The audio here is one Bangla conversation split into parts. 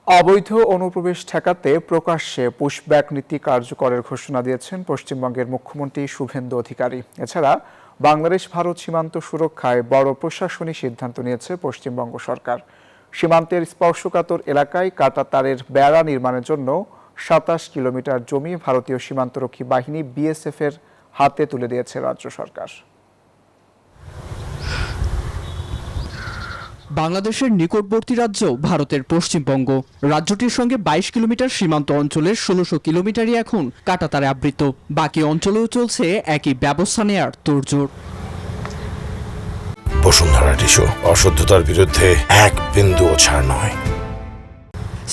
অবৈধ অনুপ্রবেশ ঠেকাতে প্রকাশ্যে পুশব্যাক নীতি কার্যকরের ঘোষণা দিয়েছেন পশ্চিমবঙ্গের মুখ্যমন্ত্রী শুভেন্দু অধিকারী। এছাড়া বাংলাদেশ ভারত সীমান্ত সুরক্ষায় বড় প্রশাসনিক সিদ্ধান্ত নিয়েছে পশ্চিমবঙ্গ সরকার। সীমান্তের স্পর্শকাতর এলাকায় কাঁটাতারের বেড়া নির্মাণের জন্য ২৭ কিলোমিটার জমি ভারতীয় সীমান্তরক্ষী বাহিনী বিএসএফ এর হাতে তুলে দিয়েছে রাজ্য সরকার। বাংলাদেশের নিকটবর্তী রাজ্য ভারতের পশ্চিমবঙ্গ। রাজ্যটির সঙ্গে ২২ কিলোমিটার সীমান্ত অঞ্চলের ১৬০০ কিলোমিটারই এখন কাঁটাতারে আবৃত। বাকি অঞ্চলেও চলছে একই ব্যবস্থা নেয়ার তোড়জোড়। বসুন্ধরা টিস্যু, অশুদ্ধতার বিরুদ্ধে এক বিন্দুও ছাড় নয়।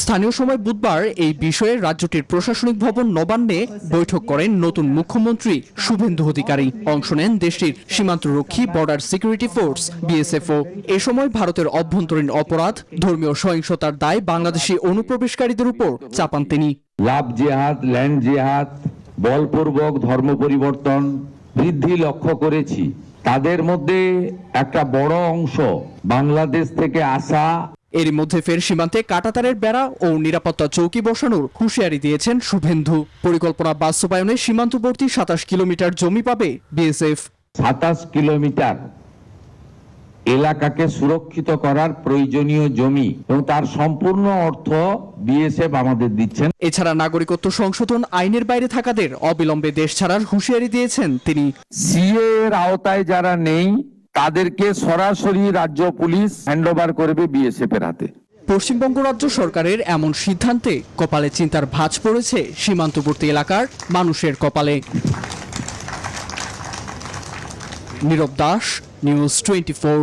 স্থানীয় সময় বুধবার এই বিষয়ে রাজ্যটির প্রশাসনিক ভবন নবান্নে বৈঠক করেন নতুন মুখ্যমন্ত্রী শুভেন্দু অধিকারী। অংশ নেন দেশটির সীমান্তরক্ষী বর্ডার সিকিউরিটি ফোর্স বিএসএফও। এ সময় ভারতের অভ্যন্তরীণ অপরাধ, ধর্মীয় সহিংসতার দায় বাংলাদেশি অনুপ্রবেশকারীদের উপর চাপান তিনি। লাভ জিহাদ, ল্যান্ড জিহাদ, বলপূর্বক ধর্ম পরিবর্তন বৃদ্ধি লক্ষ্য করেছি। তাদের মধ্যে একটা বড় অংশ বাংলাদেশ থেকে আসা। এরই মধ্যে ফের সীমান্তে কাঁটাতারের বেড়া ও নিরাপত্তা চৌকি বসানোর হুঁশিয়ারি দিয়েছেন শুভেন্দু। পরিকল্পনা বাস্তবায়নে সীমান্তবর্তী ২৭ কিলোমিটার জমি পাবে বিএসএফ। ২৭ কিলোমিটার এলাকাকে সুরক্ষিত করার প্রয়োজনীয় জমি এবং তার সম্পূর্ণ অর্থ বিএসএফ আমাদের দিচ্ছেন। এছাড়া নাগরিকত্ব সংশোধন আইনের বাইরে থাকাদের অবিলম্বে দেশ ছাড়ার হুঁশিয়ারি দিয়েছেন তিনি। সিএ এর আওতায় যারা নেই তাদেরকে সরাসরি রাজ্য পুলিশ হ্যান্ডওভার করবে বিএসএফ এর হাতে। পশ্চিমবঙ্গ রাজ্য সরকারের এমন সিদ্ধান্তে কপালে চিন্তার ভাঁজ পড়েছে সীমান্তবর্তী এলাকার মানুষের কপালে। নীরব দাস, নিউজ 24।